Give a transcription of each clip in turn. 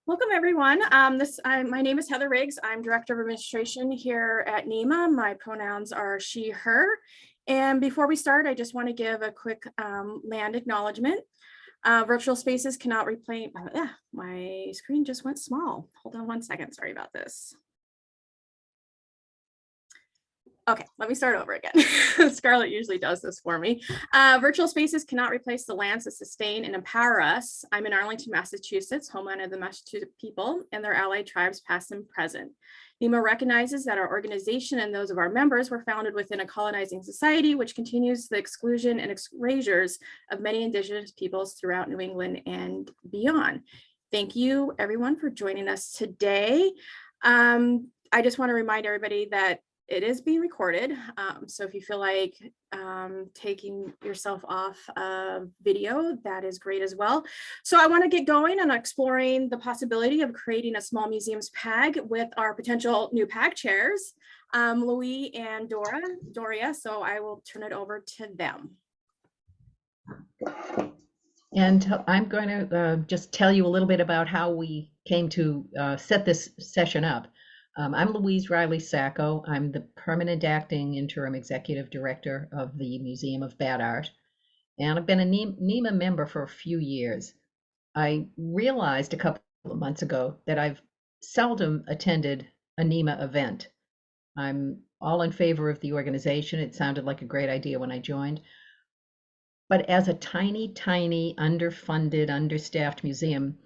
Welcome, everyone. My name is Heather Riggs. I'm Director of Administration here at NEMA. My pronouns are she, her. And before we start, I just want to give a quick land acknowledgement. Virtual spaces cannot replace, my screen just went small. Hold on one second, sorry about this. Okay, let me start over again. Scarlett usually does this for me. Virtual spaces cannot replace the lands that sustain and empower us. I'm in Arlington, Massachusetts, homeland of the Massachusetts people and their allied tribes, past and present. NEMA recognizes that our organization and those of our members were founded within a colonizing society, which continues the exclusion and erasures of many Indigenous peoples throughout New England and beyond. Thank you, everyone, for joining us today. I just want to remind everybody that it is being recorded. So if you feel like taking yourself off video, that is great as well. So I want to get going on exploring the possibility of creating a small museums PAG with our potential new PAG chairs, Louis and Doria. So I will turn it over to them. And I'm going to just tell you a little bit about how we came to set this session up. I'm Louise Riley Sacco. I'm the permanent acting interim executive director of the Museum of Bad Art, and I've been a NEMA member for a few years. I realized a couple of months ago that I've seldom attended a NEMA event. I'm all in favor of the organization. It sounded like a great idea when I joined. But as a tiny, underfunded, understaffed museum,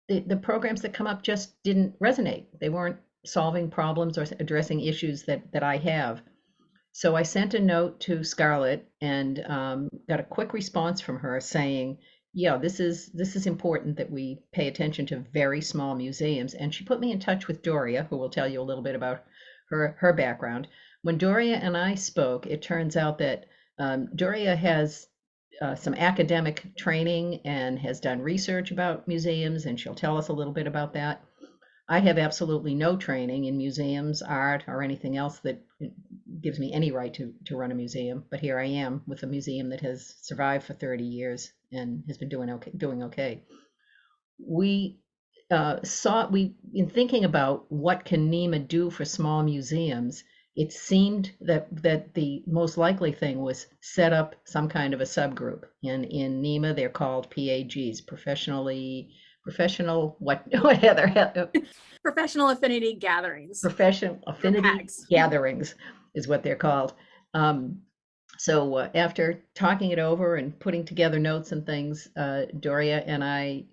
the programs that come up just didn't resonate. They weren't solving problems or addressing issues that I have. So I sent a note to Scarlett and got a quick response from her saying, yeah, this is important that we pay attention to very small museums. And she put me in touch with Doria, who will tell you a little bit about her background. When Doria and I spoke, it turns out that Doria has some academic training and has done research about museums, and she'll tell us a little bit about that. I have absolutely no training in museums, art, or anything else that gives me any right to run a museum. But here I am with a museum that has survived for 30 years and has been doing okay. We in thinking about what can NEMA do for small museums, it seemed that the most likely thing was set up some kind of a subgroup. And in NEMA, they're called PAGs, professional what Heather? Professional Affinity Gatherings. Professional Affinity Gatherings is what they're called. So after talking it over and putting together notes and things, Doria and I,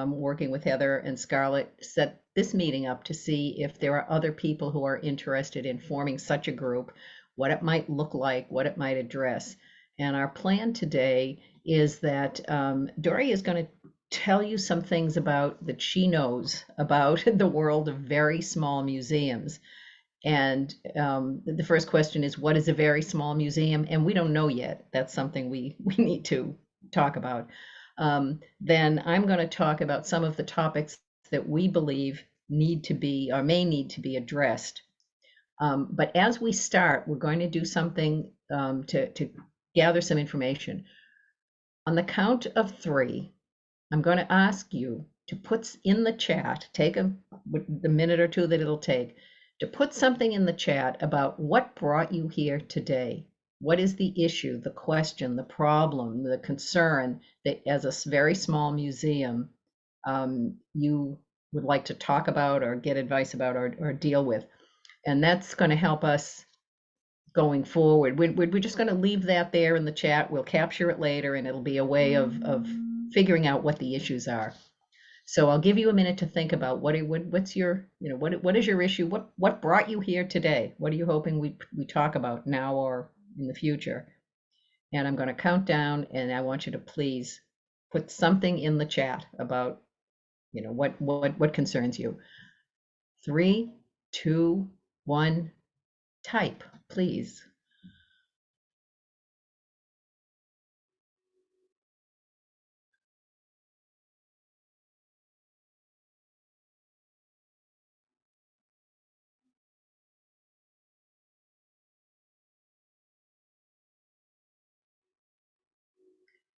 working with Heather and Scarlett, set this meeting up to see if there are other people who are interested in forming such a group, what it might look like, what it might address. And our plan today is that Doria is going to tell you some things about that she knows about the world of very small museums. And the first question is, what is a very small museum? And we don't know yet. That's something we need to talk about. Then I'm going to talk about some of the topics that we believe need to be or may need to be addressed. But as we start, we're going to do something to gather some information. On the count of 3, I'm going to ask you to put in the chat, take the minute or two that it'll take, to put something in the chat about what brought you here today. What is the issue, the question, the problem, the concern that as a very small museum you would like to talk about or get advice about or deal with? And that's going to help us going forward. We're just going to leave that there in the chat. We'll capture it later, and it'll be a way of figuring out what the issues are. So I'll give you a minute to think about what's your, what is your issue? What brought you here today? What are you hoping we talk about now or in the future? And I'm going to count down, and I want you to please put something in the chat about, what concerns you. 3, 2, 1, type, please.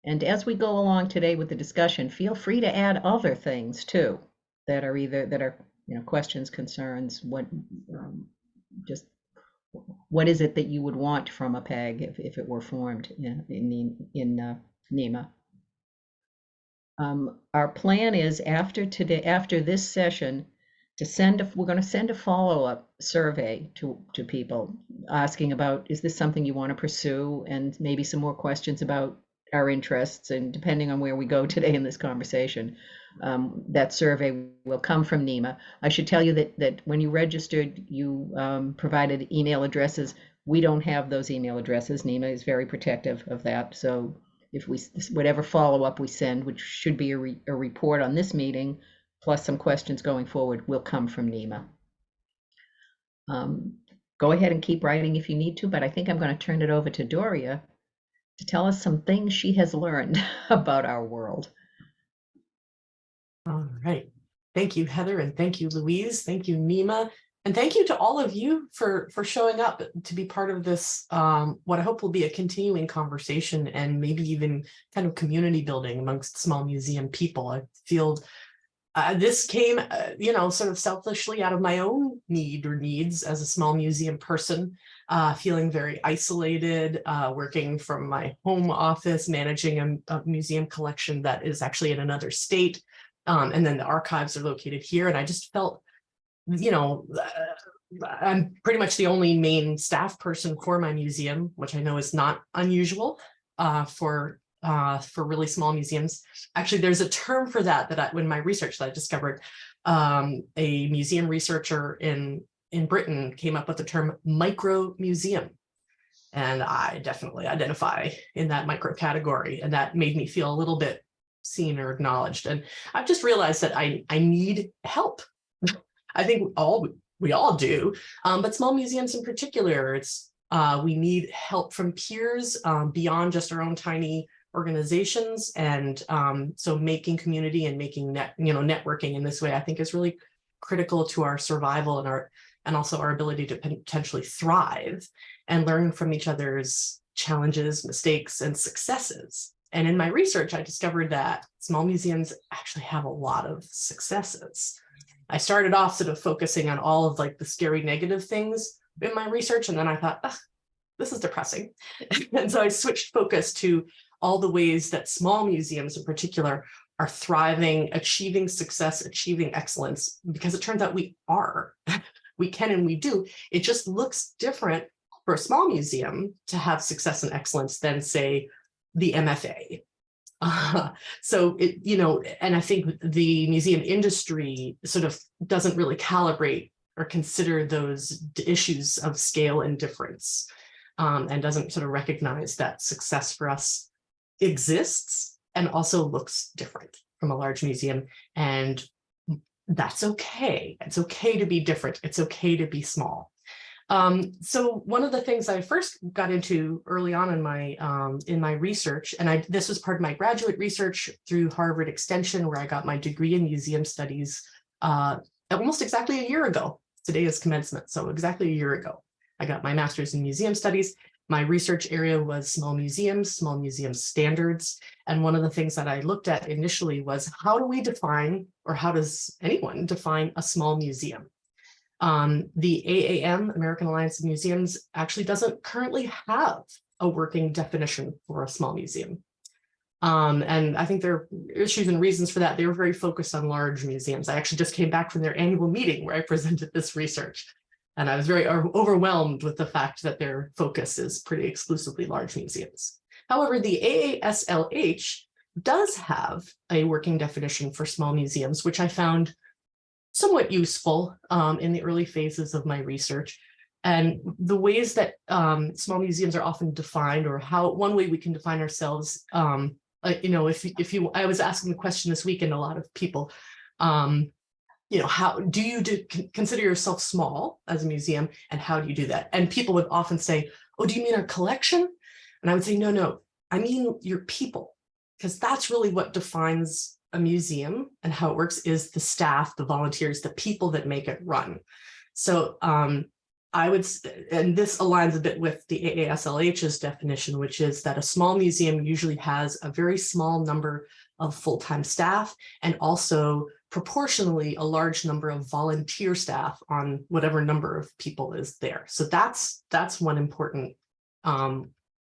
And as we go along today with the discussion, feel free to add other things too. that are either questions, concerns, just what is it that you would want from a PAG if it were formed in NEMA. Our plan is after this session, we're going to send a follow-up survey to people asking about, is this something you want to pursue, and maybe some more questions about our interests, and depending on where we go today in this conversation, that survey will come from NEMA. I should tell you that when you registered, you provided email addresses. We don't have those email addresses. NEMA is very protective of that. So if whatever follow-up we send, which should be a report on this meeting, plus some questions going forward, will come from NEMA. Go ahead and keep writing if you need to, but I think I'm going to turn it over to Doria to tell us some things she has learned about our world. All right. Thank you, Heather, and thank you, Louise. Thank you, NEMA. And thank you to all of you for showing up to be part of this, what I hope will be a continuing conversation and maybe even kind of community building amongst small museum people. I feel this came, sort of selfishly out of my own needs as a small museum person, feeling very isolated, working from my home office, managing a museum collection that is actually in another state. And then the archives are located here. And I just felt, I'm pretty much the only main staff person for my museum, which I know is not unusual for really small museums. Actually, there's a term for that when my research that I discovered, a museum researcher in Britain came up with the term micro museum. And I definitely identify in that micro category. And that made me feel a little bit seen or acknowledged. And I've just realized that I need help. I think we all do, but small museums in particular, we need help from peers beyond just our own tiny organizations. And so making community and making networking in this way, I think, is really critical to our survival and also our ability to potentially thrive and learn from each other's challenges, mistakes, and successes. And in my research, I discovered that small museums actually have a lot of successes. I started off sort of focusing on all of the scary negative things in my research. And then I thought, this is depressing. And so I switched focus to all the ways that small museums in particular are thriving, achieving success, achieving excellence, because it turns out we are. We can and we do. It just looks different for a small museum to have success and excellence than, say, the MFA. So and I think the museum industry sort of doesn't really calibrate or consider those issues of scale and difference, and doesn't sort of recognize that success for us exists and also looks different from a large museum. And that's okay. It's okay to be different. It's okay to be small. So one of the things I first got into early on in my research, and this was part of my graduate research through Harvard Extension, where I got my degree in museum studies almost exactly a year ago. Today is commencement, so exactly a year ago. I got my master's in museum studies. My research area was small museum standards. And one of the things that I looked at initially was, how do we define, or how does anyone define, a small museum? The AAM, American Alliance of Museums, actually doesn't currently have a working definition for a small museum. And I think there are issues and reasons for that. They were very focused on large museums. I actually just came back from their annual meeting where I presented this research. And I was very overwhelmed with the fact that their focus is pretty exclusively large museums. However, the AASLH does have a working definition for small museums, which I found somewhat useful in the early phases of my research. And the ways that small museums are often defined, or one way we can define ourselves, I was asking the question this week, and a lot of people, how do you consider yourself small as a museum, and how do you do that? And people would often say, oh, do you mean our collection? And I would say, no, I mean your people, because that's really what defines a museum, and how it works is the staff, the volunteers, the people that make it run. So I would, and this aligns a bit with the AASLH's definition, which is that a small museum usually has a very small number of full-time staff, and also proportionally a large number of volunteer staff on whatever number of people is there. So that's one important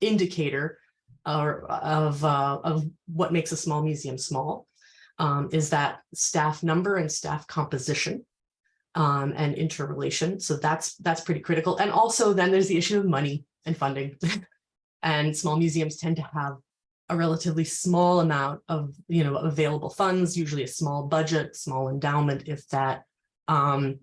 indicator of what makes a small museum small, is that staff number and staff composition and interrelation. So that's pretty critical. And also then there's the issue of money and funding. And small museums tend to have a relatively small amount of, available funds, usually a small budget, small endowment, if that. And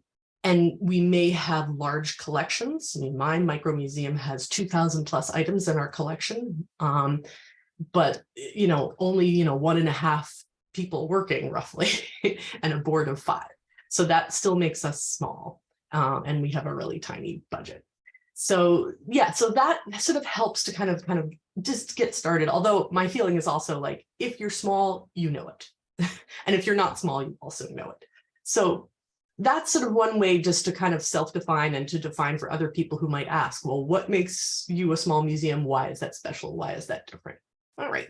we may have large collections. I mean, my micro museum has 2,000 plus items in our collection, but only 1.5 people working roughly, and a board of 5. So that still makes us small, and we have a really tiny budget. So yeah, so that sort of helps to kind of just get started. Although my feeling is also like, if you're small, you know it, and if you're not small, you also know it. So that's sort of one way just to kind of self-define and to define for other people who might ask, well, what makes you a small museum? Why is that special? Why is that different? All right.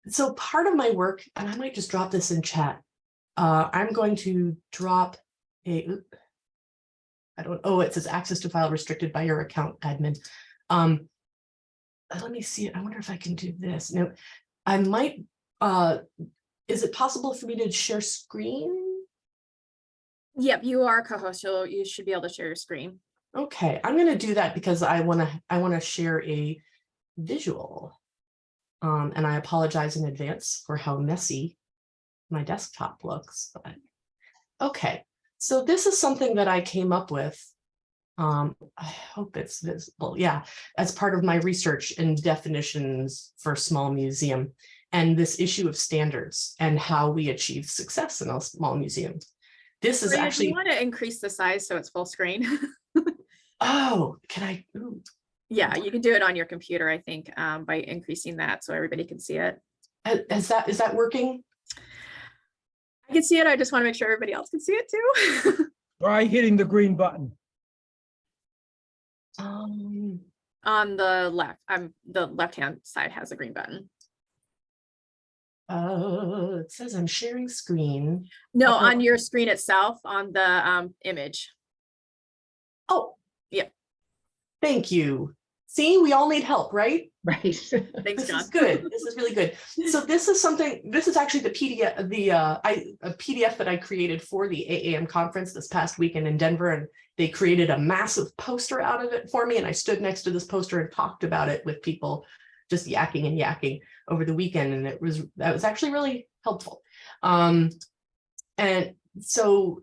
So part of my work, and I might just drop this in chat. I'm going to drop it says access to file restricted by your account admin. Let me see. I wonder if I can do this. No, I might, is it possible for me to share screen? Yep, you are co-host, so you should be able to share your screen. Okay, I'm going to do that because I want to share a visual. And I apologize in advance for how messy my desktop looks. But okay, so this is something that I came up with. I hope it's visible. Yeah, as part of my research in definitions for small museum, and this issue of standards and how we achieve success in a small museum. This is actually. You want to increase the size so it's full screen. Oh, can I? Ooh. Yeah, you can do it on your computer, I think, by increasing that so everybody can see it. Is that working? I can see it. I just want to make sure everybody else can see it too. Try hitting the green button. On the left, the left-hand side has a green button. It says I'm sharing screen. No, on your screen itself, on the image. Oh, yeah. Thank you. See, we all need help, right? Right. Thanks, this John. is good. This is really good. So this is something. This is actually the PDF, a PDF that I created for the AAM conference this past weekend in Denver, and they created a massive poster out of it for me. And I stood next to this poster and talked about it with people, just yakking over the weekend, and that was actually really helpful. And so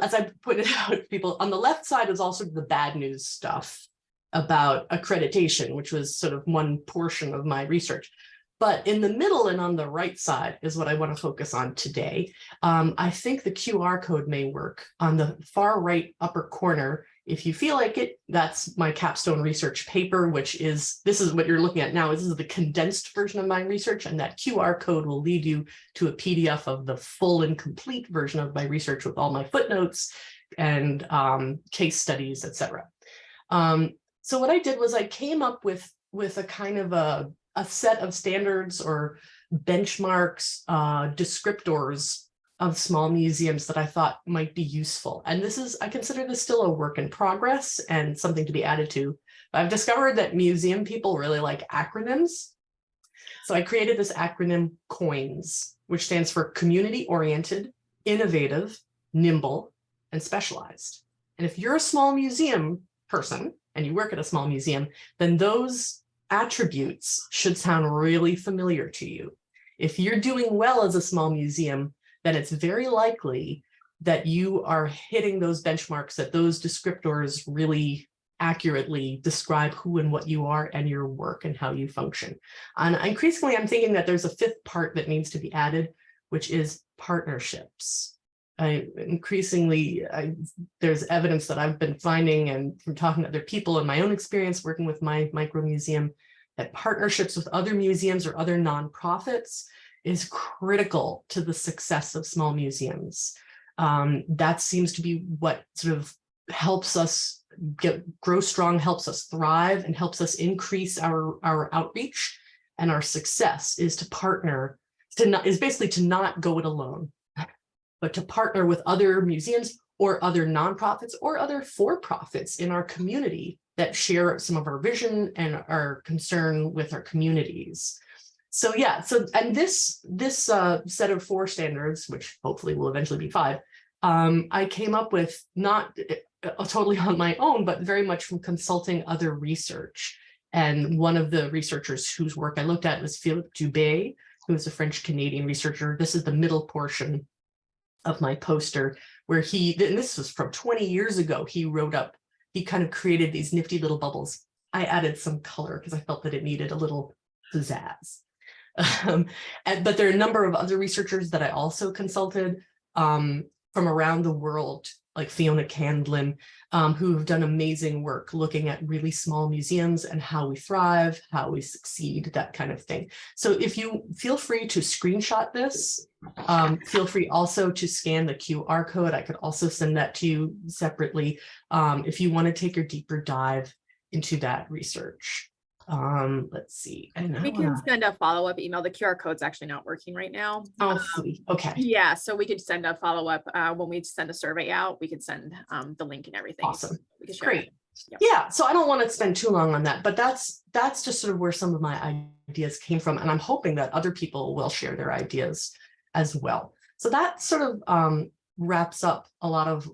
as I pointed out to people, on the left side is also the bad news stuff about accreditation, which was sort of one portion of my research. But in the middle and on the right side is what I want to focus on today. I think the QR code may work on the far right upper corner. If you feel like it, that's my capstone research paper, this is what you're looking at now. This is the condensed version of my research, and that QR code will lead you to a PDF of the full and complete version of my research with all my footnotes and case studies, etc. So what I did was I came up with a kind of a set of standards or benchmarks, descriptors of small museums that I thought might be useful. And I consider this still a work in progress and something to be added to. I've discovered that museum people really like acronyms. So I created this acronym COINS, which stands for community-oriented, innovative, nimble, and specialized. And if you're a small museum person and you work at a small museum, then those attributes should sound really familiar to you. If you're doing well as a small museum, then it's very likely that you are hitting those benchmarks, that those descriptors really accurately describe who and what you are and your work and how you function. And increasingly, I'm thinking that there's a fifth part that needs to be added, which is partnerships. There's evidence that I've been finding and from talking to other people and my own experience working with my micro museum, that partnerships with other museums or other nonprofits is critical to the success of small museums. That seems to be what sort of helps us grow strong, helps us thrive, and helps us increase our outreach and our success, is to partner is basically to not go it alone, but to partner with other museums or other nonprofits or other for-profits in our community that share some of our vision and our concern with our communities. So yeah, and this set of 4 standards, which hopefully will eventually be 5, I came up with not totally on my own, but very much from consulting other research. And one of the researchers whose work I looked at was Philippe Dubé, who is a French-Canadian researcher. This is the middle portion of my poster, where and this was from 20 years ago, he kind of created these nifty little bubbles. I added some color because I felt that it needed a little pizzazz. But there are a number of other researchers that I also consulted from around the world, like Fiona Candlin, who have done amazing work looking at really small museums and how we thrive, how we succeed, that kind of thing. So if you feel free to screenshot this, feel free also to scan the QR code. I could also send that to you separately if you want to take a deeper dive into that research. Let's see. And we can send a follow-up email. The QR code's actually not working right now. Oh, okay. Yeah, so we could send a follow-up when we send a survey out. We could send the link and everything. Awesome. We could share Great. it. Yep. Yeah, so I don't want to spend too long on that, but that's just sort of where some of my ideas came from, and I'm hoping that other people will share their ideas as well. So that sort of wraps up a lot of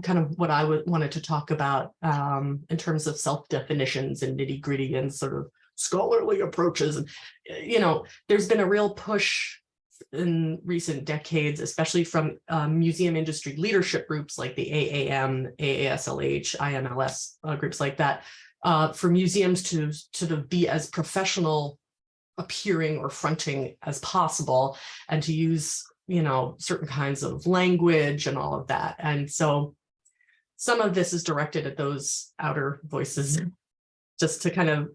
kind of what I wanted to talk about in terms of self-definitions and nitty-gritty and sort of scholarly approaches. And there's been a real push in recent decades, especially from museum industry leadership groups like the AAM, AASLH, IMLS, groups like that, for museums to sort of be as professional appearing or fronting as possible, and to use certain kinds of language and all of that. And so some of this is directed at those outer voices, just to kind of,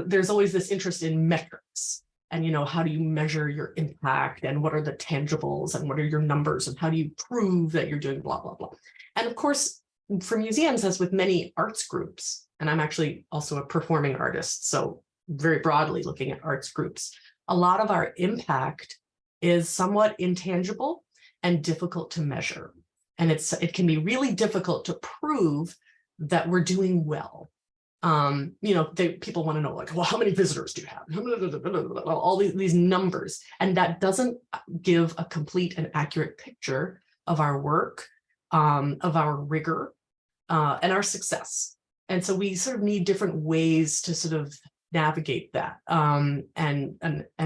there's always this interest in metrics and, how do you measure your impact and what are the tangibles and what are your numbers and how do you prove that you're doing blah, blah, blah. And of course, for museums, as with many arts groups, and I'm actually also a performing artist, so very broadly looking at arts groups, a lot of our impact is somewhat intangible and difficult to measure. And it can be really difficult to prove that we're doing well. People want to know, like, well, how many visitors do you have? All these numbers. And that doesn't give a complete and accurate picture of our work, of our rigor, and our success. And so we sort of need different ways to sort of navigate that and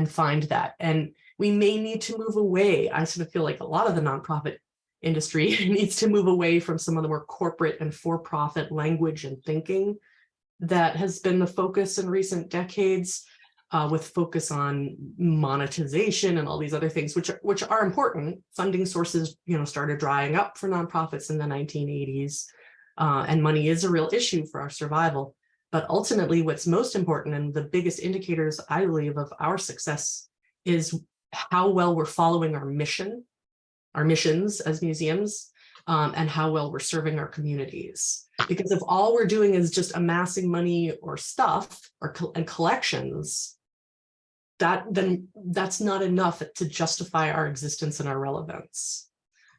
find that. And we may need to move away. I sort of feel like a lot of the nonprofit industry needs to move away from some of the more corporate and for-profit language and thinking that has been the focus in recent decades, with focus on monetization and all these other things, which are important. Funding sources, started drying up for nonprofits in the 1980s, and money is a real issue for our survival. But ultimately, what's most important and the biggest indicators, I believe, of our success is how well we're following our missions as museums, and how well we're serving our communities. Because if all we're doing is just amassing money or stuff and collections, then that's not enough to justify our existence and our relevance.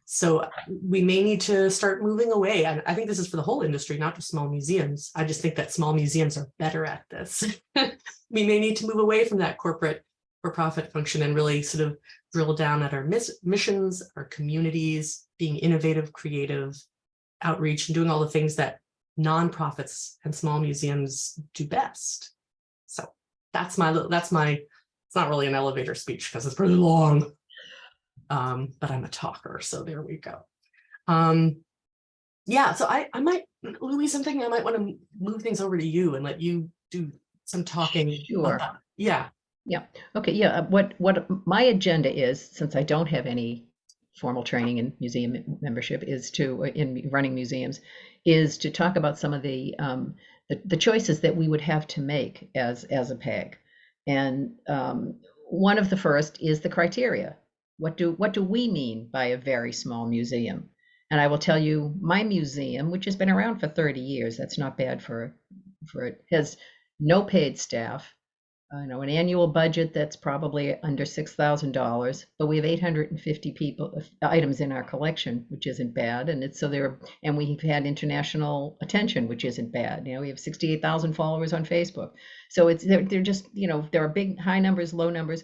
So we may need to start moving away. And I think this is for the whole industry, not just small museums. I just think that small museums are better at this. We may need to move away from that corporate for-profit function and really sort of drill down at our missions, our communities, being innovative, creative, outreach, and doing all the things that nonprofits and small museums do best. So that's my, it's not really an elevator speech because it's pretty long, but I'm a talker, so there we go. Yeah, so I might, Louise, I'm thinking I might want to move things over to you and let you do some talking. Sure. About that. Yeah. Yeah. Okay. Yeah. What my agenda is, since I don't have any formal training in museum membership, is in running museums, is to talk about some of the choices that we would have to make as a PAG. And one of the first is the criteria. What do we mean by a very small museum? And I will tell you, my museum, which has been around for 30 years, that's not bad for it, has no paid staff. an annual budget that's probably under $6,000, but we have 850 items in our collection, which isn't bad. And and we've had international attention, which isn't bad. We have 68,000 followers on Facebook. So they're just, there are big, high numbers, low numbers.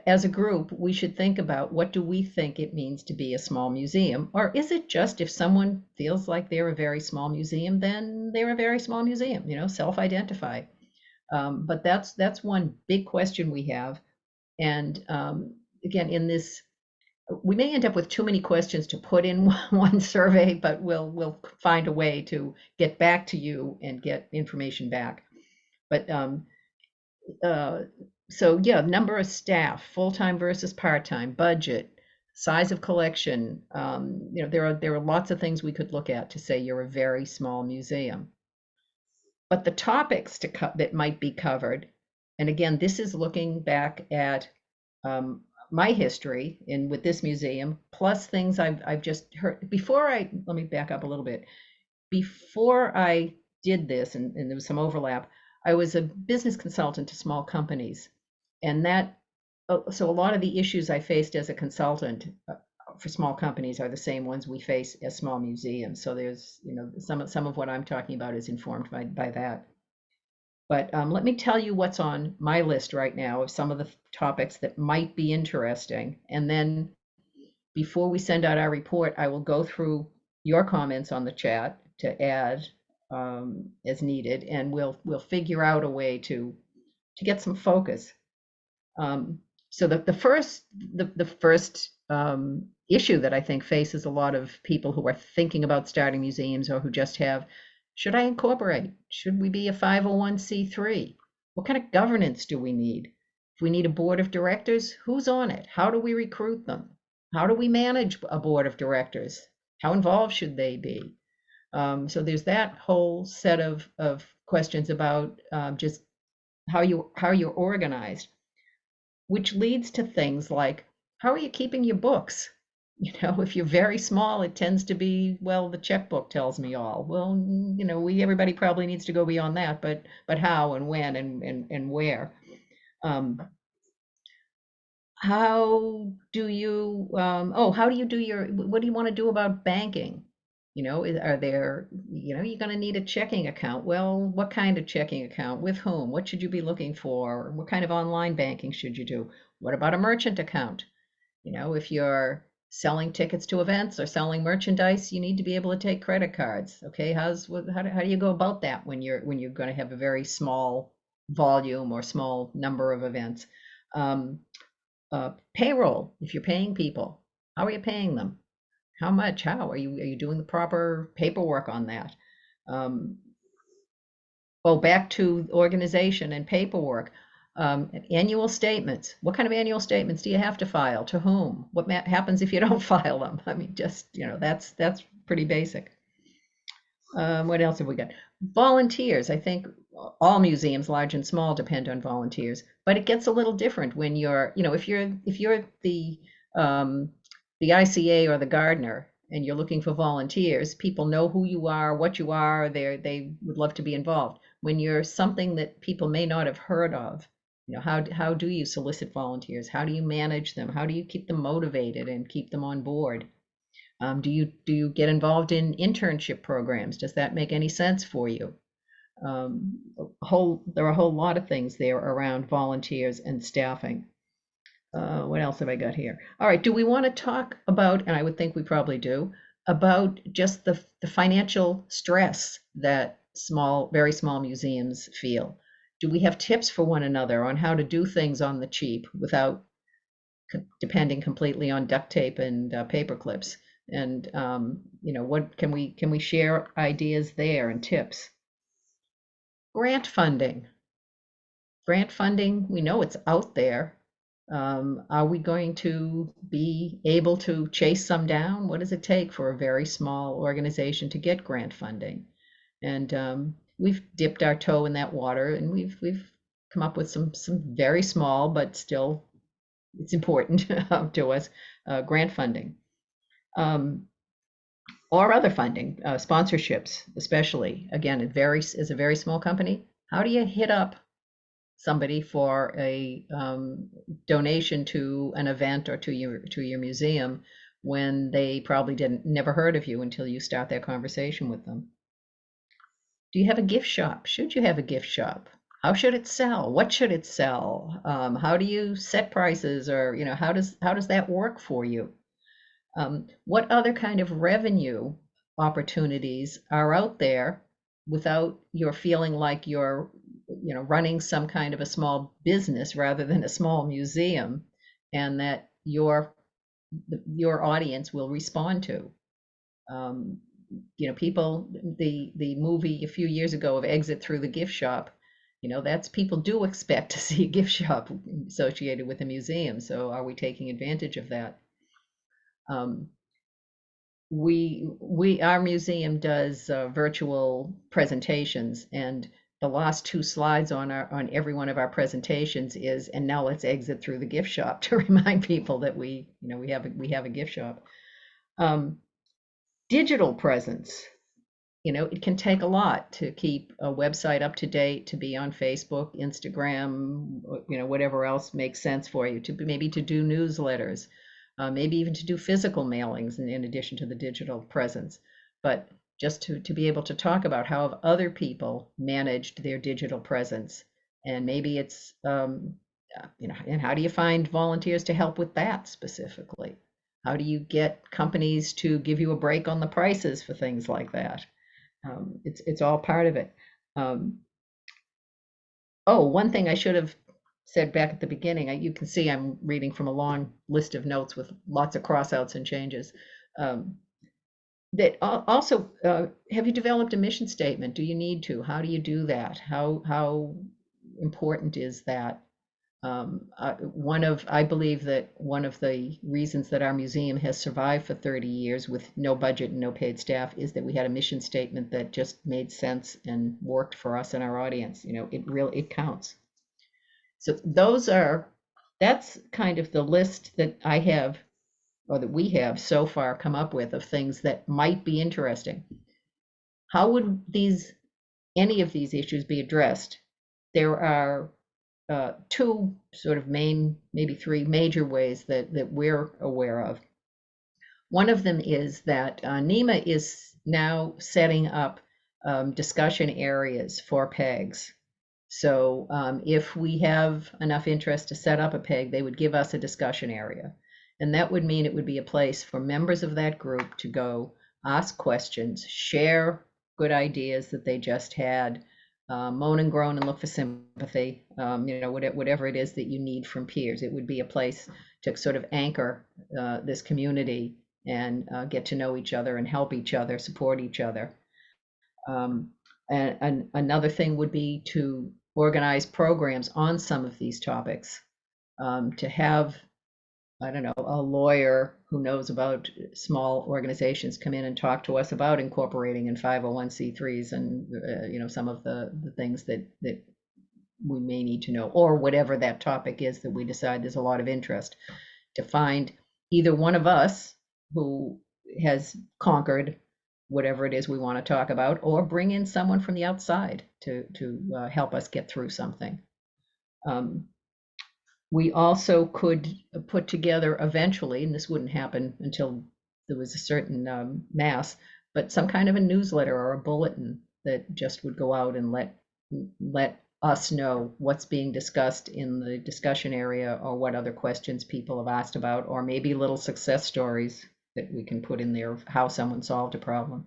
As a group, we should think about, what do we think it means to be a small museum? Or is it just, if someone feels like they're a very small museum, then they're a very small museum, self-identify. But that's one big question we have. And again, we may end up with too many questions to put in one survey, but we'll find a way to get back to you and get information back. But so yeah, number of staff, full-time versus part-time, budget, size of collection. There are lots of things we could look at to say you're a very small museum. But the topics that might be covered, and again, this is looking back at my history with this museum, plus things I've just heard. Let me back up a little bit. Before I did this, and there was some overlap, I was a business consultant to small companies. And so a lot of the issues I faced as a consultant for small companies are the same ones we face as small museums. So there's, some of what I'm talking about is informed by that. But let me tell you what's on my list right now of some of the topics that might be interesting. And then before we send out our report, I will go through your comments on the chat to add as needed, and we'll figure out a way to get some focus. So the first issue that I think faces a lot of people who are thinking about starting museums, or who just have, should I incorporate? Should we be a 501c3? What kind of governance do we need? If we need a board of directors, who's on it? How do we recruit them? How do we manage a board of directors? How involved should they be? So there's that whole set of questions about just how you're organized, which leads to things like, how are you keeping your books? If you're very small, it tends to be, well, the checkbook tells me all. Well, everybody probably needs to go beyond that, but how and when and where? How do you what do you want to do about banking? Are there, you're going to need a checking account. Well, what kind of checking account? With whom? What should you be looking for? What kind of online banking should you do? What about a merchant account? If you're selling tickets to events or selling merchandise, you need to be able to take credit cards. Okay, how do you go about that when you're going to have a very small volume or small number of events? Payroll, if you're paying people, how are you paying them? How much? How are you doing the proper paperwork on that? Back to organization and paperwork. Annual statements. What kind of annual statements do you have to file? To whom? What happens if you don't file them? I mean, just, that's pretty basic. What else have we got? Volunteers. I think all museums, large and small, depend on volunteers, but it gets a little different when you're, if you're the ICA or the gardener and you're looking for volunteers, people know who you are, what you are, they would love to be involved. When you're something that people may not have heard of, how do you solicit volunteers? How do you manage them? How do you keep them motivated and keep them on board? Do you get involved in internship programs? Does that make any sense for you? There are a whole lot of things there around volunteers and staffing. What else have I got here? All right, do we want to talk about, and I would think we probably do, about just the financial stress that very small museums feel? Do we have tips for one another on how to do things on the cheap without depending completely on duct tape and paper clips? And what can we share ideas there and tips? Grant funding. We know it's out there. Are we going to be able to chase some down? What does it take for a very small organization to get grant funding? And we've dipped our toe in that water, and we've come up with some very small, but still it's important to us, grant funding. Or other funding, sponsorships, especially. Again, as a very small company, how do you hit up somebody for a donation to an event or to your museum when they probably never heard of you until you start that conversation with them. Do you have a gift shop? Should you have a gift shop? How should it sell? What should it sell? How do you set prices, or how does that work for you? What other kind of revenue opportunities are out there without your feeling like you're running some kind of a small business rather than a small museum, and that your audience will respond to? People, the movie a few years ago of Exit Through the Gift Shop, that's, people do expect to see a gift shop associated with a museum. So are we taking advantage of that? Our museum does virtual presentations, and the last two slides on every one of our presentations is, and now let's exit through the gift shop, to remind people that we have a gift shop. Digital presence, it can take a lot to keep a website up to date, to be on Facebook, Instagram, whatever else makes sense for you, to maybe to do newsletters, maybe even to do physical mailings in addition to the digital presence. But just to be able to talk about how have other people managed their digital presence, and maybe it's and how do you find volunteers to help with that specifically? How do you get companies to give you a break on the prices for things like that? It's all part of it. One thing I should have said back at the beginning, you can see I'm reading from a long list of notes with lots of crossouts and changes. That also, have you developed a mission statement? Do you need to? How do you do that? How important is that? I believe that one of the reasons that our museum has survived for 30 years with no budget and no paid staff is that we had a mission statement that just made sense and worked for us and our audience. It counts. So that's kind of the list that I have, or that we have so far come up with, of things that might be interesting. How would any of these issues be addressed? There are two sort of maybe three major ways that we're aware of. One of them is that NEMA is now setting up discussion areas for PEGs. So if we have enough interest to set up a PEG, they would give us a discussion area. And that would mean it would be a place for members of that group to go ask questions, share good ideas that they just had, moan and groan and look for sympathy, whatever it is that you need from peers. It would be a place to sort of anchor this community and get to know each other and help each other, support each other. And another thing would be to organize programs on some of these topics, to have, I don't know, a lawyer who knows about small organizations come in and talk to us about incorporating in 501c3s and some of the things that we may need to know, or whatever that topic is that we decide there's a lot of interest, to find either one of us who has conquered whatever it is we want to talk about, or bring in someone from the outside to help us get through something. We also could put together eventually, and this wouldn't happen until there was a certain mass, but some kind of a newsletter or a bulletin that just would go out and let us know what's being discussed in the discussion area, or what other questions people have asked about, or maybe little success stories that we can put in there of how someone solved a problem.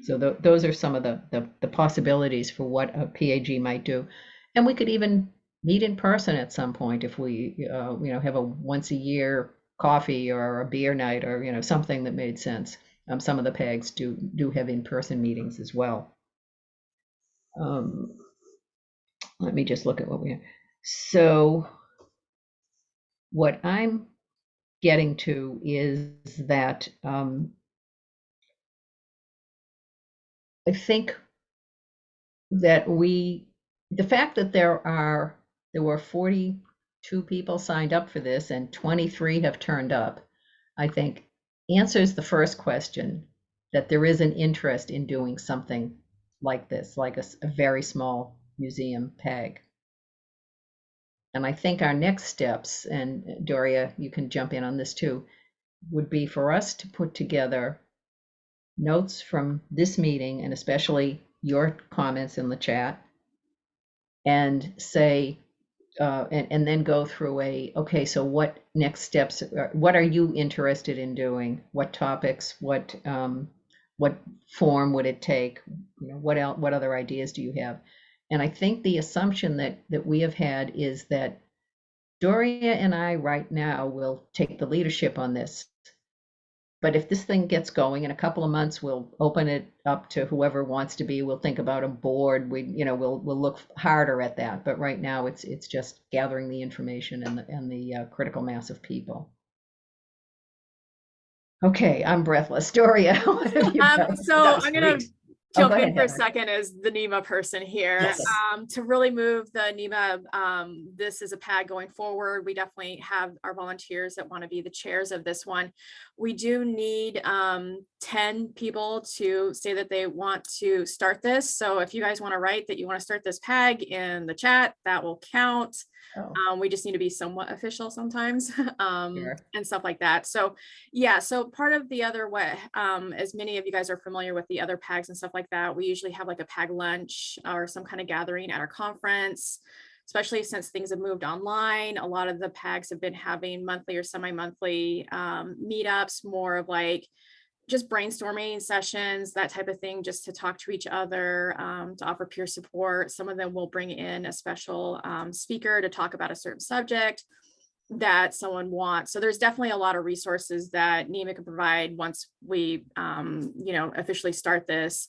So those are some of the possibilities for what a PAG might do. And we could even meet in person at some point if we have a once a year coffee or a beer night, or something that made sense. Some of the PAGs do have in-person meetings as well. Let me just look at what we have. So what I'm getting to is that I think that the fact that there were 42 people signed up for this and 23 have turned up, I think answers the first question, that there is an interest in doing something like this, like a very small museum PAG. And I think our next steps, and Doria, you can jump in on this too, would be for us to put together notes from this meeting, and especially your comments in the chat, and say, and then go through okay, so what next steps, what are you interested in doing? What topics, what form would it take? What else, what other ideas do you have? And I think the assumption that we have had is that Doria and I right now will take the leadership on this. But if this thing gets going in a couple of months, we'll open it up to whoever wants to be. We'll think about a board. We'll look harder at that. But right now, it's just gathering the information and the critical mass of people. Okay, I'm breathless. Doria, what have you got? So I'm gonna jump go in ahead, for a Heather. second as the NEMA person here. Yes. To really move the NEMA, this is a PAG going forward. We definitely have our volunteers that want to be the chairs of this one. We do need 10 people to say that they want to start this. So if you guys want to write that you want to start this PAG in the chat, that will count. Oh, We just need to be somewhat official sometimes, sure. and stuff like that. So yeah, so part of the other way, as many of you guys are familiar with the other PAGs and stuff like that, we usually have like a PAG lunch or some kind of gathering at our conference, especially since things have moved online. A lot of the PAGs have been having monthly or semi-monthly meetups, more of like just brainstorming sessions, that type of thing, just to talk to each other, to offer peer support. Some of them will bring in a special speaker to talk about a certain subject that someone wants. So there's definitely a lot of resources that NEMA can provide once we, officially start this.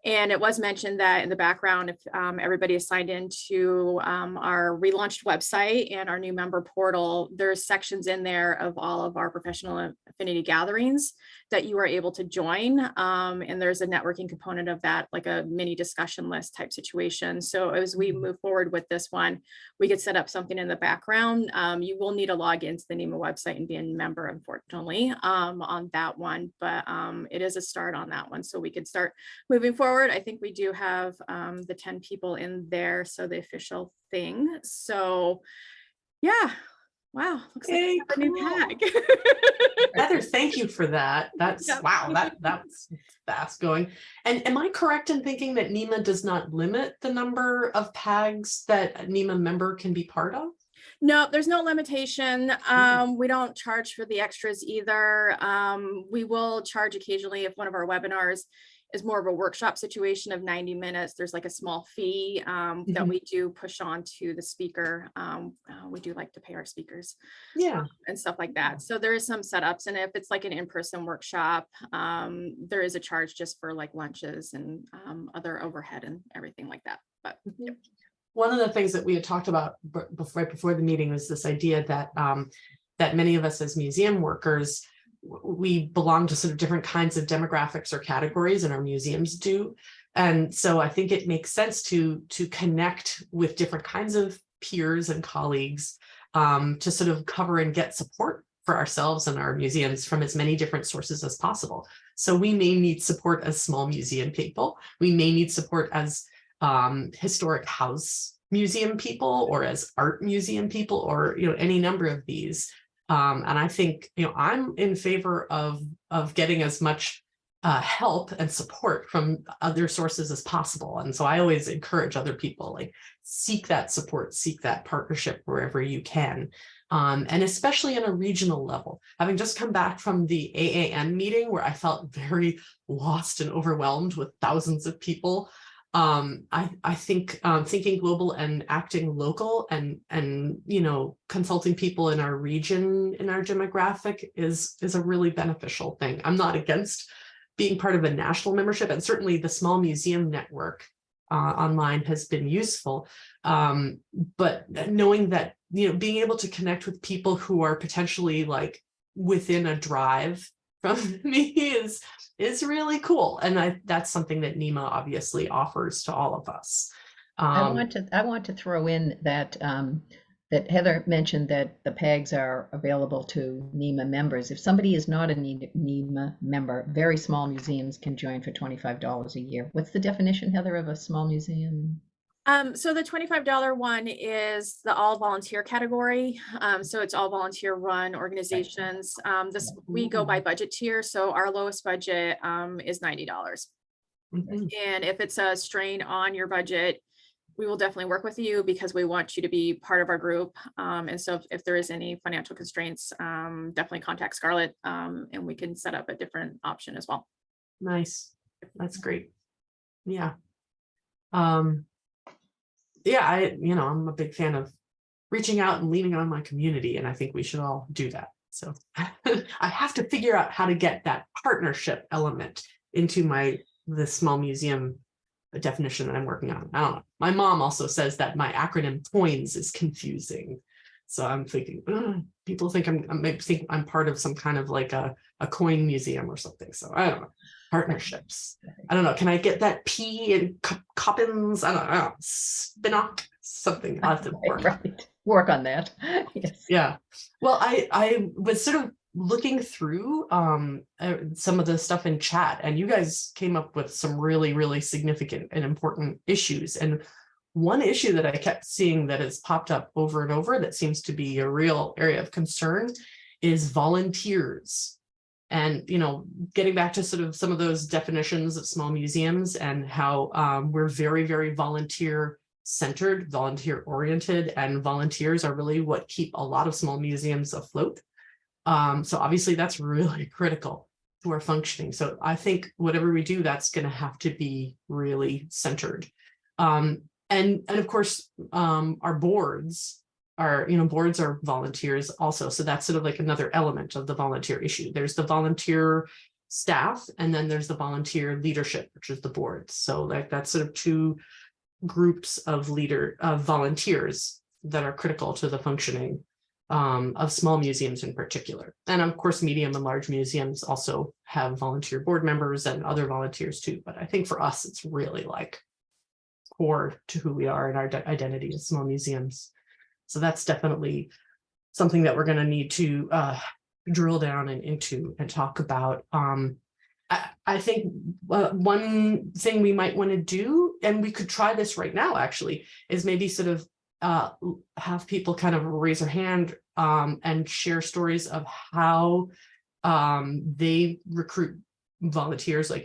And it was mentioned that in the background, if everybody is signed into our relaunched website and our new member portal, there's sections in there of all of our professional affinity gatherings that you are able to join. And there's a networking component of that, like a mini discussion list type situation. So as we move forward with this one, we could set up something in the background. You will need to log into the NEMA website and be a member, unfortunately, on that one. But it is a start on that one. So we could start moving forward. I think we do have the 10 people in there, so the official thing. So yeah, wow, looks like we have a new PAG. Heather, thank you for that. That's wow, that's fast going. And am I correct in thinking that NEMA does not limit the number of PAGs that a NEMA member can be part of? No, there's no limitation. We don't charge for the extras either. We will charge occasionally if one of our webinars is more of a workshop situation of 90 minutes. There's like a small fee that we do push on to the speaker. We do like to pay our speakers, and stuff like that. So there is some setups, and if it's like an in-person workshop, there is a charge just for like lunches and other overhead and everything like that. But yep. One of the things that we had talked about right before the meeting was this idea that that many of us as museum workers, we belong to sort of different kinds of demographics or categories, and our museums do. And so I think it makes sense to connect with different kinds of peers and colleagues to sort of cover and get support for ourselves and our museums from as many different sources as possible. So we may need support as small museum people. We may need support as historic house museum people, or as art museum people, or any number of these. And I think I'm in favor of getting as much help and support from other sources as possible. And so I always encourage other people, like, seek that support, seek that partnership wherever you can. And especially in a regional level. Having just come back from the AAN meeting, where I felt very lost and overwhelmed with thousands of people, I think thinking global and acting local and consulting people in our region, in our demographic, is a really beneficial thing. I'm not against being part of a national membership, and certainly the small museum network online has been useful. But knowing that being able to connect with people who are potentially like within a drive from me is really cool, and that's something that NEMA obviously offers to all of us. I want to throw in that that Heather mentioned that the PAGs are available to NEMA members. If somebody is not a NEMA member, very small museums can join for $25 a year. What's the definition, Heather, of a small museum? So the $25 one is the all volunteer category. So it's all volunteer run organizations. We go by budget tier. So our lowest budget is $90. Mhm. And if it's a strain on your budget, we will definitely work with you because we want you to be part of our group. And so if there is any financial constraints, definitely contact Scarlett, and we can set up a different option as well. Nice. That's great. Yeah. Yeah, I'm a big fan of reaching out and leaning on my community, and I think we should all do that. So I have to figure out how to get that partnership element into the small museum definition that I'm working on. I don't know. My mom also says that my acronym COINS is confusing. So I'm thinking, people think I'm part of some kind of like a coin museum or something. So I don't know. Partnerships. I don't know. Can I get that P in Coppins? I don't know. Spinock, something. I'll have to work. Right. Work on that. Yes. Yeah. Well, I was sort of looking through some of the stuff in chat, and you guys came up with some really, really significant and important issues. And one issue that I kept seeing that has popped up over and over that seems to be a real area of concern is volunteers. And, getting back to sort of some of those definitions of small museums and how we're very, very volunteer centered, volunteer oriented, and volunteers are really what keep a lot of small museums afloat. So obviously that's really critical to our functioning. So I think whatever we do, that's going to have to be really centered. And of course, our boards are volunteers also. So that's sort of like another element of the volunteer issue. There's the volunteer staff, and then there's the volunteer leadership, which is the boards. So like that's sort of two groups of volunteers that are critical to the functioning of small museums in particular. And of course, medium and large museums also have volunteer board members and other volunteers too. But I think for us, it's really like core to who we are and our identity as small museums. So that's definitely something that we're going to need to drill down into and talk about. I think one thing we might want to do, and we could try this right now actually, is maybe sort of have people kind of raise their hand and share stories of how they recruit volunteers. Like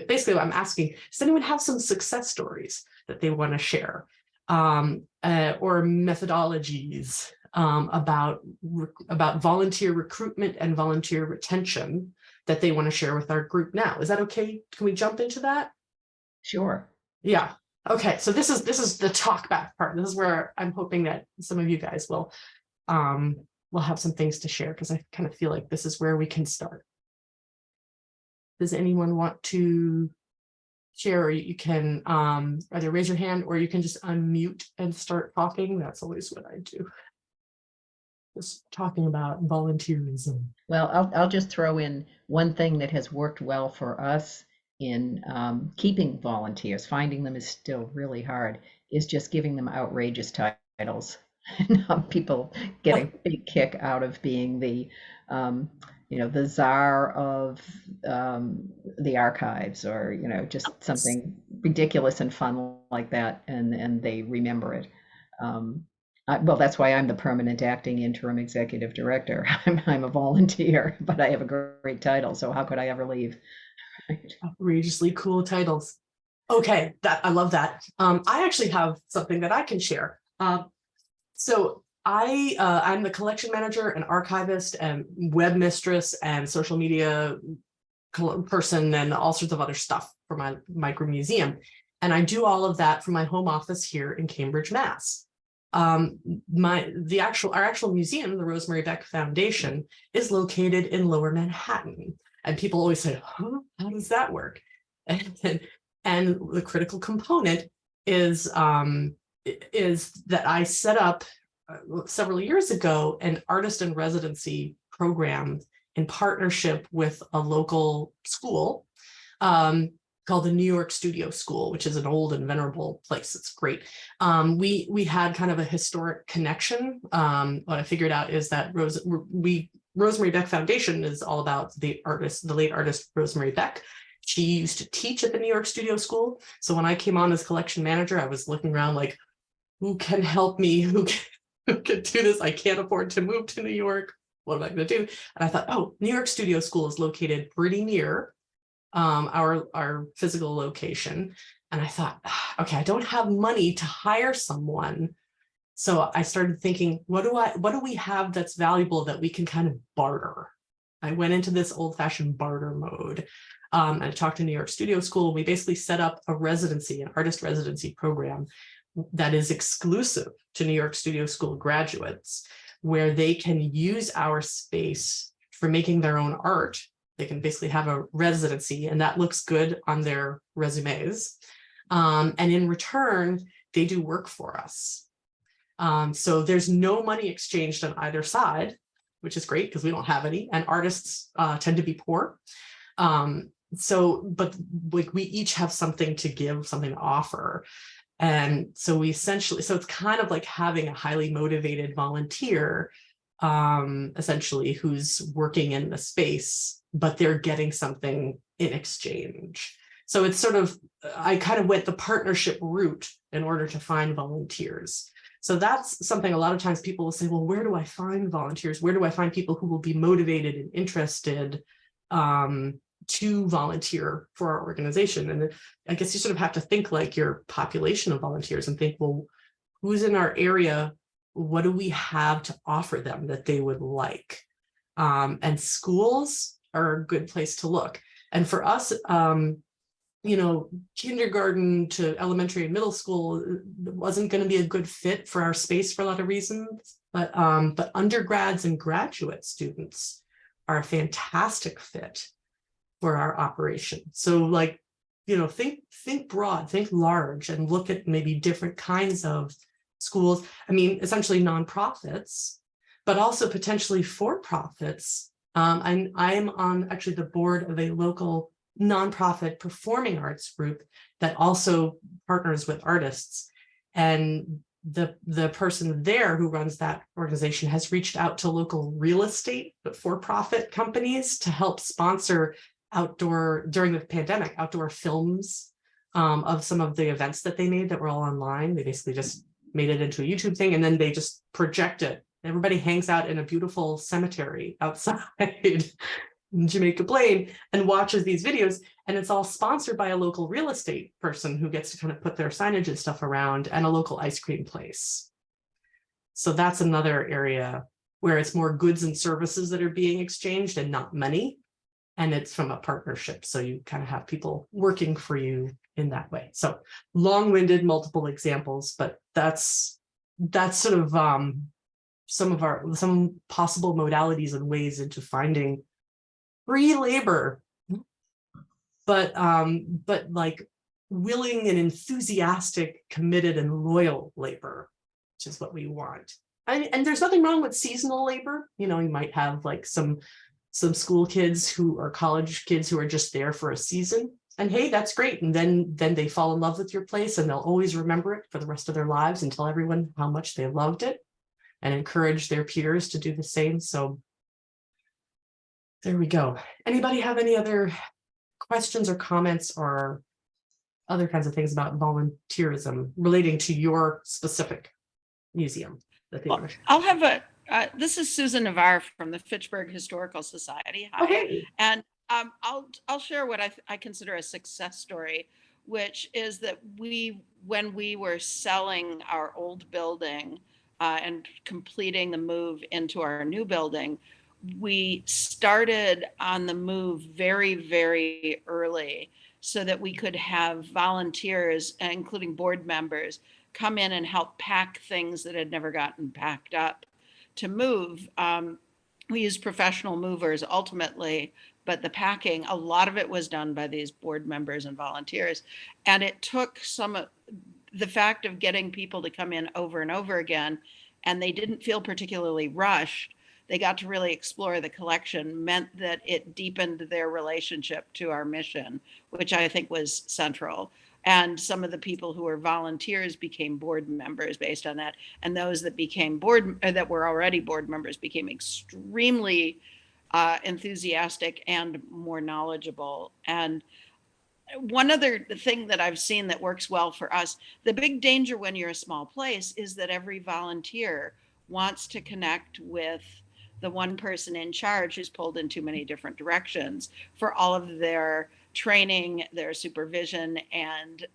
basically what I'm asking, does anyone have some success stories that they want to share? Or methodologies about volunteer recruitment and volunteer retention that they want to share with our group now. Is that okay? Can we jump into that? Sure. Yeah. Okay. So this is the talk back part. This is where I'm hoping that some of you guys will have some things to share, because I kind of feel like this is where we can start. Does anyone want to share? Or you can either raise your hand or you can just unmute and start talking. That's always what I do. Just talking about volunteerism. Well, I'll just throw in one thing that has worked well for us in keeping volunteers. Finding them is still really hard, is just giving them outrageous titles. People get a big kick out of being the the czar of the archives, or just something ridiculous and fun like that, and they remember it. Well, that's why I'm the permanent acting interim executive director. I'm a volunteer, but I have a great title, so how could I ever leave? Right. Outrageously cool titles. Okay, I love that. I actually have something that I can share. So I'm the collection manager and archivist and web mistress and social media person and all sorts of other stuff for my micro museum. And I do all of that from my home office here in Cambridge, Mass. Our actual museum, the Rosemary Beck Foundation, is located in Lower Manhattan. And people always say, huh, how does that work? And the critical component is that I set up several years ago an artist in residency program in partnership with a local school called the New York Studio School, which is an old and venerable place. It's great. We had kind of a historic connection. What I figured out is that Rosemary Beck Foundation is all about the late artist Rosemary Beck. She used to teach at the New York Studio School. So when I came on as collection manager, I was looking around like, who can help me? Who can do this? I can't afford to move to New York. What am I going to do? And I thought, oh, New York Studio School is located pretty near our physical location. And I thought, okay, I don't have money to hire someone. So I started thinking, what do we have that's valuable that we can kind of barter? I went into this old-fashioned barter mode. I talked to New York Studio School. We basically set up a residency, an artist residency program that is exclusive to New York Studio School graduates, where they can use our space for making their own art. They can basically have a residency, and that looks good on their resumes. And in return, they do work for us. So there's no money exchanged on either side, which is great because we don't have any, and artists tend to be poor. But like we each have something to give, something to offer. And so so it's kind of like having a highly motivated volunteer, essentially, who's working in the space, but they're getting something in exchange. So it's sort of, I kind of went the partnership route in order to find volunteers. So that's something a lot of times people will say, well, where do I find volunteers? Where do I find people who will be motivated and interested to volunteer for our organization? And I guess you sort of have to think like your population of volunteers and think, well, who's in our area? What do we have to offer them that they would like? And schools are a good place to look. And for us, kindergarten to elementary and middle school wasn't going to be a good fit for our space for a lot of reasons, but undergrads and graduate students are a fantastic fit for our operation. So like, think broad, think large, and look at maybe different kinds of schools. I mean, essentially nonprofits, but also potentially for-profits. I'm on actually the board of a local nonprofit performing arts group that also partners with artists. And the person there who runs that organization has reached out to local real estate, but for-profit companies to help sponsor during the pandemic, outdoor films of some of the events that they made that were all online. They basically just made it into a YouTube thing, and then they just project it. Everybody hangs out in a beautiful cemetery outside in Jamaica Plain and watches these videos, and it's all sponsored by a local real estate person who gets to kind of put their signage and stuff around, and a local ice cream place. So that's another area where it's more goods and services that are being exchanged and not money. And it's from a partnership. So you kind of have people working for you in that way. So long-winded, multiple examples, but that's sort of some possible modalities and ways into finding free labor, but like willing and enthusiastic, committed and loyal labor, which is what we want. And there's nothing wrong with seasonal labor. You might have like some school kids who are college kids who are just there for a season, and hey, that's great. And then they fall in love with your place, and they'll always remember it for the rest of their lives and tell everyone how much they loved it and encourage their peers to do the same. So there we go. Anybody have any other questions or comments or other kinds of things about volunteerism relating to your specific museum that they want to share? I'll have this is Susan Navarre from the Fitchburg Historical Society. Hi. Okay. And I'll share what I consider a success story, which is that when we were selling our old building and completing the move into our new building, we started on the move very, very early so that we could have volunteers, including board members, come in and help pack things that had never gotten packed up to move. We used professional movers ultimately, but the packing, a lot of it was done by these board members and volunteers. And it took the fact of getting people to come in over and over again, and they didn't feel particularly rushed. They got to really explore the collection, meant that it deepened their relationship to our mission, which I think was central. And some of the people who were volunteers became board members based on that. And those that became that were already board members became extremely enthusiastic and more knowledgeable. And one other thing that I've seen that works well for us, the big danger when you're a small place is that every volunteer wants to connect with the one person in charge who's pulled in too many different directions for all of their training, their supervision, and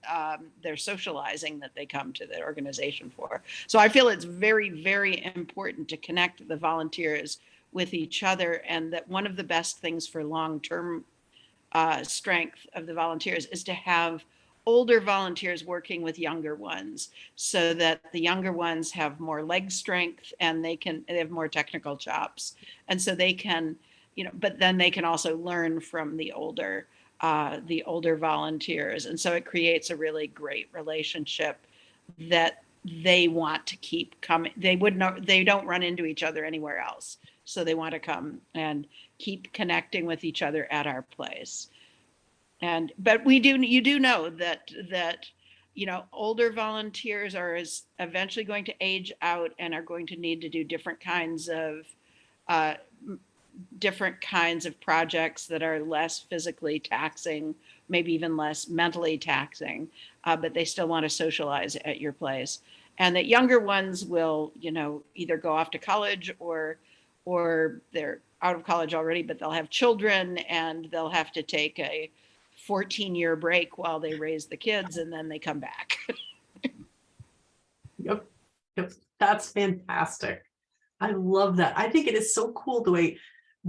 their socializing that they come to the organization for. So I feel it's very, very important to connect the volunteers with each other, and that one of the best things for long-term strength of the volunteers is to have older volunteers working with younger ones, so that the younger ones have more leg strength and they have more technical chops, and so they can, but then they can also learn from the older volunteers, and so it creates a really great relationship that they want to keep coming. They don't run into each other anywhere else, so they want to come and keep connecting with each other at our place. But you do know that older volunteers is eventually going to age out and are going to need to do different kinds of projects that are less physically taxing, maybe even less mentally taxing, but they still want to socialize at your place. And that younger ones will, either go off to college or they're out of college already, but they'll have children and they'll have to take a 14-year break while they raise the kids, and then they come back. Yep. That's fantastic. I love that. I think it is so cool the way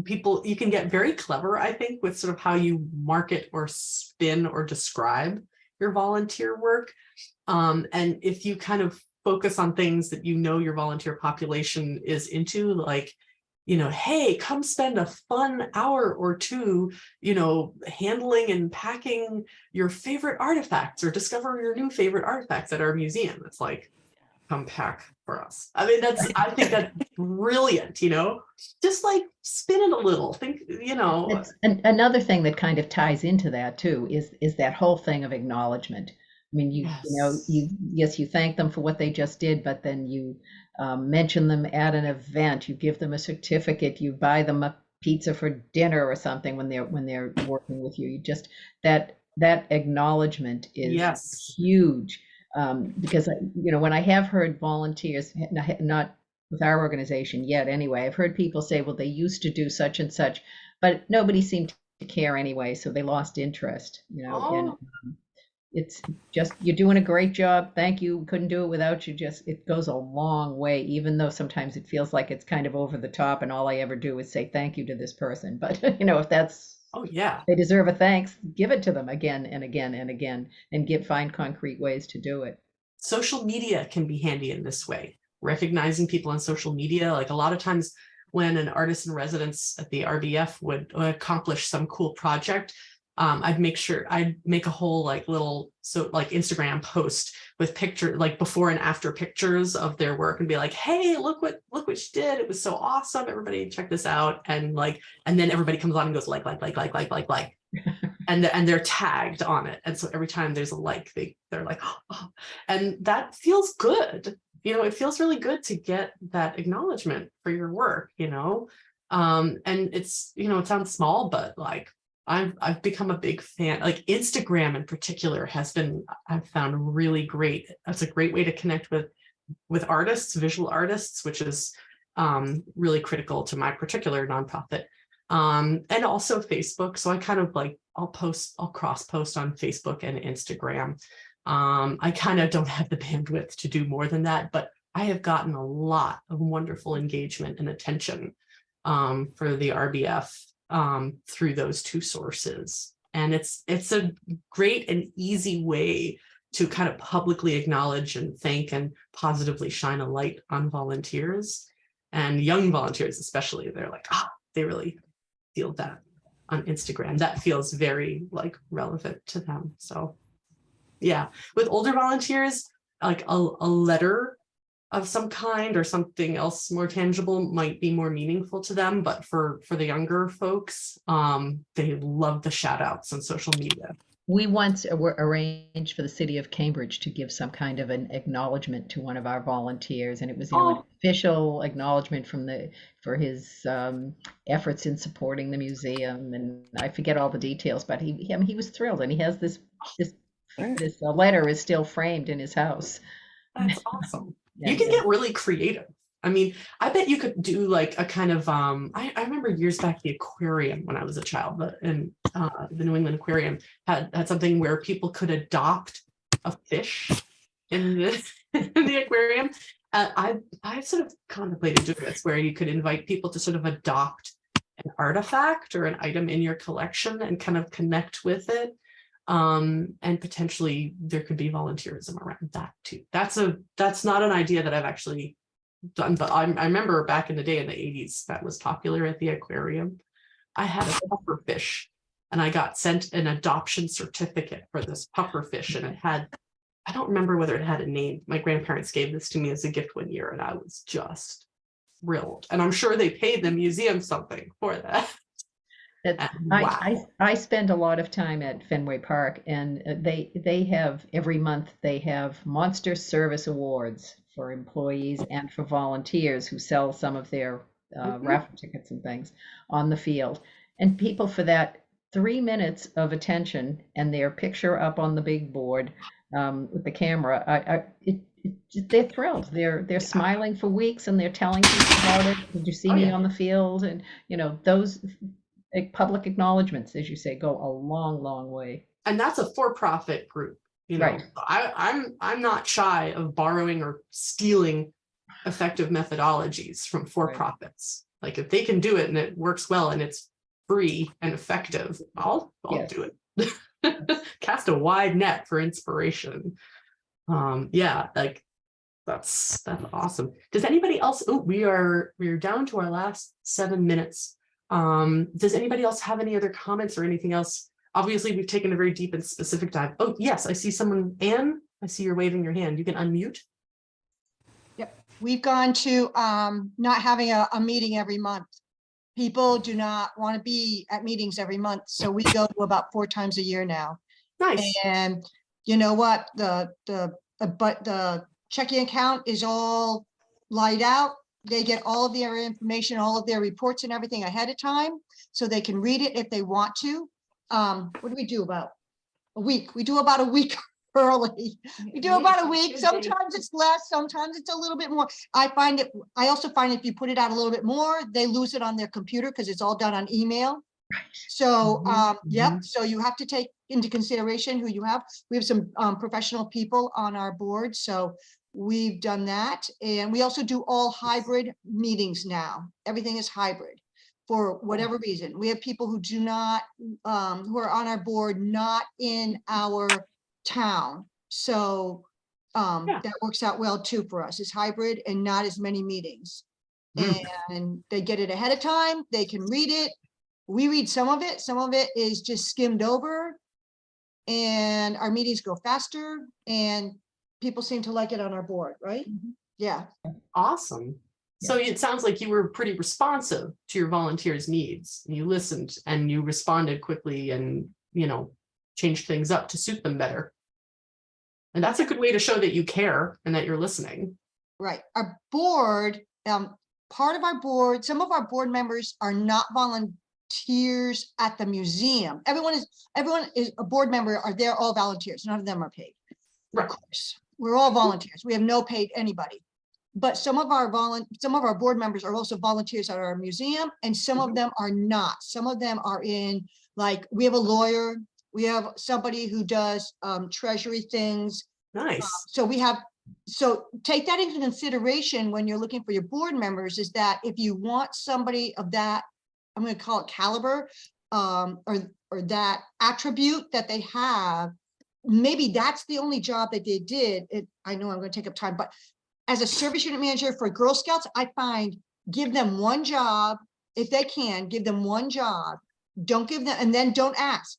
you can get very clever, I think, with sort of how you market or spin or describe your volunteer work. And if you kind of focus on things that your volunteer population is into, like, hey, come spend a fun hour or two, handling and packing your favorite artifacts or discover your new favorite artifacts at our museum. It's like, come pack for us. I mean, I think that's brilliant, just like spin it a little, think, Another thing that kind of ties into that too is that whole thing of acknowledgement. I mean, you thank them for what they just did, but then you mention them at an event, you give them a certificate, you buy them a pizza for dinner or something when they're working with you. You just that acknowledgement is huge, because when I have heard volunteers, not with our organization yet anyway, I've heard people say, well, they used to do such and such, but nobody seemed to care anyway, so they lost interest. And it's just, you're doing a great job. Thank you. Couldn't do it without you. Just, it goes a long way, even though sometimes it feels like it's kind of over the top and all I ever do is say thank you to this person. But if that's, they deserve a thanks, give it to them again and again and again, and find concrete ways to do it. Social media can be handy in this way. Recognizing people on social media, like a lot of times when an artist in residence at the RBF would accomplish some cool project, I'd make a whole little Instagram post with picture, like before and after pictures of their work, and be like, hey, look what she did. It was so awesome. Everybody check this out. And then everybody comes on and goes like, and they're tagged on it. And so every time there's a like, they're like, oh, and that feels good. It feels really good to get that acknowledgement for your work, and it's, it sounds small, but I've become a big fan. Like Instagram in particular I've found really great. That's a great way to connect with artists, visual artists, which is really critical to my particular nonprofit. And also Facebook. So I kind of I'll cross post on Facebook and Instagram. I kind of don't have the bandwidth to do more than that, but I have gotten a lot of wonderful engagement and attention for the RBF through those two sources. And it's a great and easy way to kind of publicly acknowledge and thank and positively shine a light on volunteers, and young volunteers especially. They're like, they really feel that on Instagram. That feels very relevant to them. So yeah, with older volunteers, like a letter of some kind or something else more tangible might be more meaningful to them. But for the younger folks, they love the shout outs on social media. We once arranged for the city of Cambridge to give some kind of an acknowledgement to one of our volunteers, and it was, an Oh, official acknowledgement for his efforts in supporting the museum, and I forget all the details, but I mean, he was thrilled, and he has this letter is still framed in his house. that's awesome. You And, can get really creative. I mean, I bet you could do like a kind of I remember years back the aquarium when I was a child, and the New England Aquarium had something where people could adopt a fish in the in the aquarium. I sort of contemplated doing this where you could invite people to sort of adopt an artifact or an item in your collection and kind of connect with it. And potentially there could be volunteerism around that too. That's not an idea that I've actually done, but I remember back in the day in the 80s that was popular at the aquarium. I had a puffer fish and I got sent an adoption certificate for this puffer fish, and it had, I don't remember whether it had a name. My grandparents gave this to me as a gift one year and I was just thrilled, and I'm sure they paid the museum something for that. Wow. I spend a lot of time at Fenway Park, and they have every month they have Monster Service Awards for employees and for volunteers who sell some of their raffle tickets and things on the field. And people, for that 3 minutes of attention and their picture up on the big board with the camera, they're thrilled. They're smiling for weeks, and they're telling people about it. Did you see me on the field? And those public acknowledgments, as you say, go a long, long way. And that's a for-profit group. Right. I'm not shy of borrowing or stealing effective methodologies from for-profits. Like if they can do it and it works well and it's free and effective, I'll do it. Cast a wide net for inspiration. Yeah, like that's awesome. Does anybody else? Oh, we're down to our last 7 minutes. Does anybody else have any other comments or anything else? Obviously, we've taken a very deep and specific dive. Oh, yes, I see someone. Anne, I see you're waving your hand. You can unmute. Yep, we've gone to not having a meeting every month. People do not want to be at meetings every month, so we go to about 4 times a year now. Nice. And you know what? The checking account is all light out. They get all of their information, all of their reports and everything ahead of time, so they can read it if they want to. What do we do about a week? We do about a week early. We do about a week. Sometimes it's less, sometimes it's a little bit more. I also find if you put it out a little bit more, they lose it on their computer because it's all done on email. So, yep. So you have to take into consideration who you have. We have some professional people on our board, so we've done that. And we also do all hybrid meetings now. Everything is hybrid for whatever reason. We have people who do not, who are on our board, not in our town. So that works out well too for us. It's hybrid and not as many meetings. And they get it ahead of time. They can read it. We read some of it. Some of it is just skimmed over, and our meetings go faster, and people seem to like it on our board, right? Yeah. Awesome. So it sounds like you were pretty responsive to your volunteers' needs. You listened and you responded quickly and, changed things up to suit them better. And that's a good way to show that you care and that you're listening. Right. Our board, part of our board, some of our board members are not volunteers at the museum. Everyone is a board member. They're all volunteers. None of them are paid. Right. Of course, we're all volunteers. We have no paid anybody. But some of our board members are also volunteers at our museum, and some of them are not. Some of them are in, like, we have a lawyer, we have somebody who does treasury things. Nice. So take that into consideration when you're looking for your board members, is that if you want somebody of that, I'm going to call it caliber, or that attribute that they have, maybe that's the only job that they did. I know I'm going to take up time, but as a service unit manager for Girl Scouts, I find give them one job. If they can, give them one job. Don't give them, and then don't ask.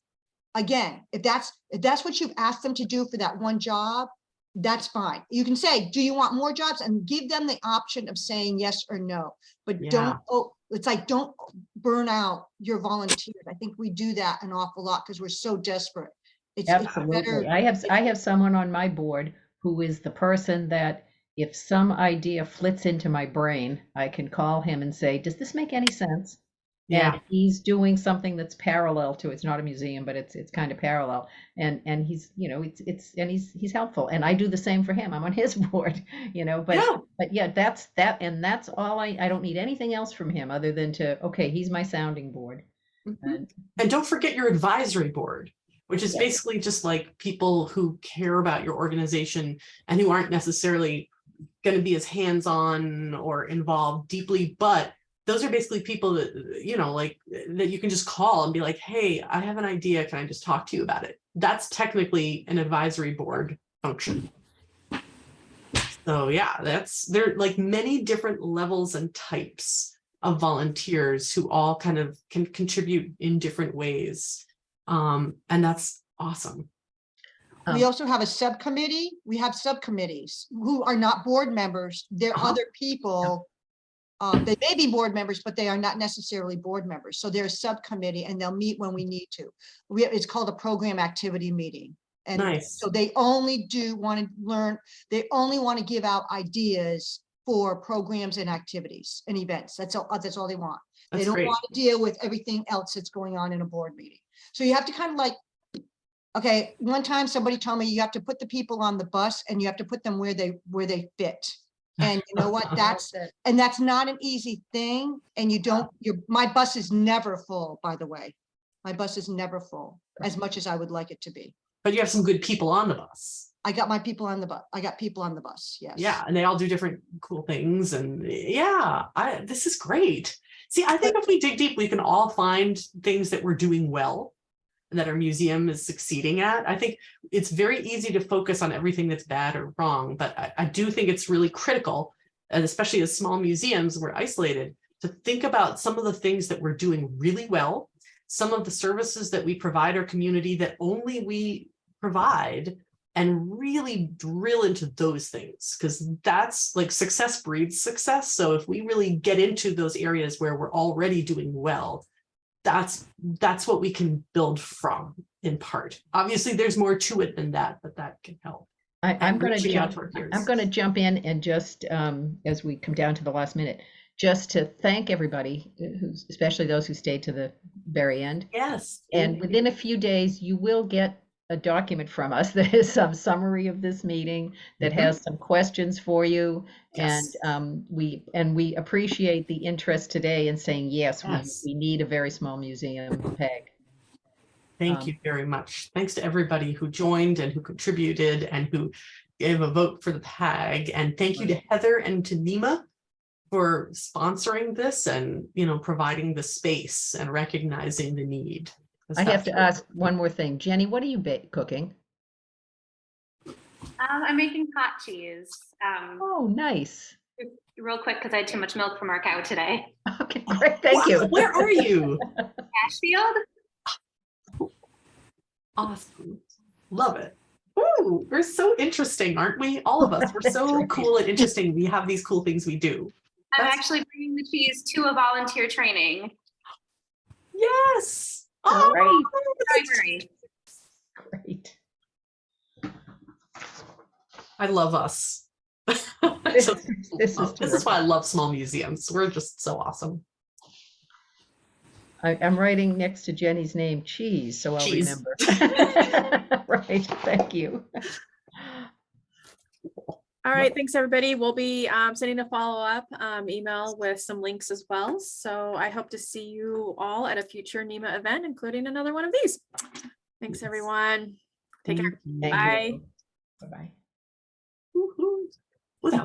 Again, if that's what you've asked them to do for that one job, that's fine. You can say, do you want more jobs? And give them the option of saying yes or no. But don't burn out your volunteers. I think we do that an awful lot because we're so desperate. It's Absolutely. better. I have someone on my board who is the person that if some idea flits into my brain, I can call him and say, does this make any sense? Yeah. And he's doing something that's parallel to, it's not a museum, but it's kind of parallel. And he's, you know, and he's helpful. And I do the same for him. I'm on his board, you know, Yeah. but yeah, that's all I don't need anything else from him other than okay, he's my sounding board. Mhm. And don't forget your advisory board, which is Yes. basically just like people who care about your organization and who aren't necessarily going to be as hands-on or involved deeply, but those are basically people that, you know, like that you can just call and be like, hey, I have an idea. Can I just talk to you about it? That's technically an advisory board function. So yeah, there are like many different levels and types of volunteers who all kind of can contribute in different ways. And that's awesome. We also have a subcommittee. We have subcommittees who are not board members. They're other people. They may be board members, but they are not necessarily board members. So they're a subcommittee and they'll meet when we need to. It's called a program activity meeting. And Nice. so they only want to learn, they only want to give out ideas for programs and activities and events. That's all they want. They don't want to deal with everything else that's going on in a board meeting. So you have to kind of like, okay, one time somebody told me you have to put the people on the bus and you have to put them where they fit. And you know what, that's not an easy thing. And my bus is never full, by the way. My bus is never full as much as I would like it to be. But you have some good people on the bus. I got my people on the bus. I got people on the bus. Yes. Yeah. And they all do different cool things. And yeah, this is great. See, I think if we dig deep, we can all find things that we're doing well and that our museum is succeeding at. I think it's very easy to focus on everything that's bad or wrong, but I do think it's really critical, and especially as small museums, we're isolated, to think about some of the things that we're doing really well, some of the services that we provide our community that only we provide, and really drill into those things, because that's like success breeds success. So if we really get into those areas where we're already doing well, that's what we can build from in part. Obviously, there's more to it than that, but that can help. I'm going to jump in and just as we come down to the last minute, just to thank everybody, especially those who stayed to the very end. Yes. And within a few days, you will get a document from us that is some summary of this meeting, that has some questions for you. Yes. And we appreciate the interest today in saying, yes, we need a very small museum, PEG. Thank you very much. Thanks to everybody who joined and who contributed and who gave a vote for the PAG. And thank you to Heather and to NEMA for sponsoring this and, you know, providing the space and recognizing the need. I have to ask one more thing. Jenny, what are you cooking? I'm making hot cheese. Oh, nice. Real quick, because I had too much milk from our cow today. Okay, great. Thank you. Where are you? Ashfield. Awesome. Love it. Ooh, we're so interesting, aren't we? All of us. We're so cool and interesting. We have these cool things we do. I'm actually bringing the cheese to a volunteer training. Yes. Oh, Great. Great. I love us. This is why I love small museums. We're just so awesome. I'm writing next to Jenny's name, cheese, so I'll remember. Right, thank you. All right, thanks everybody. We'll be sending a follow-up email with some links as well. So I hope to see you all at a future NEMA event, including another one of these. Thanks everyone. Take care. Bye. Bye-bye.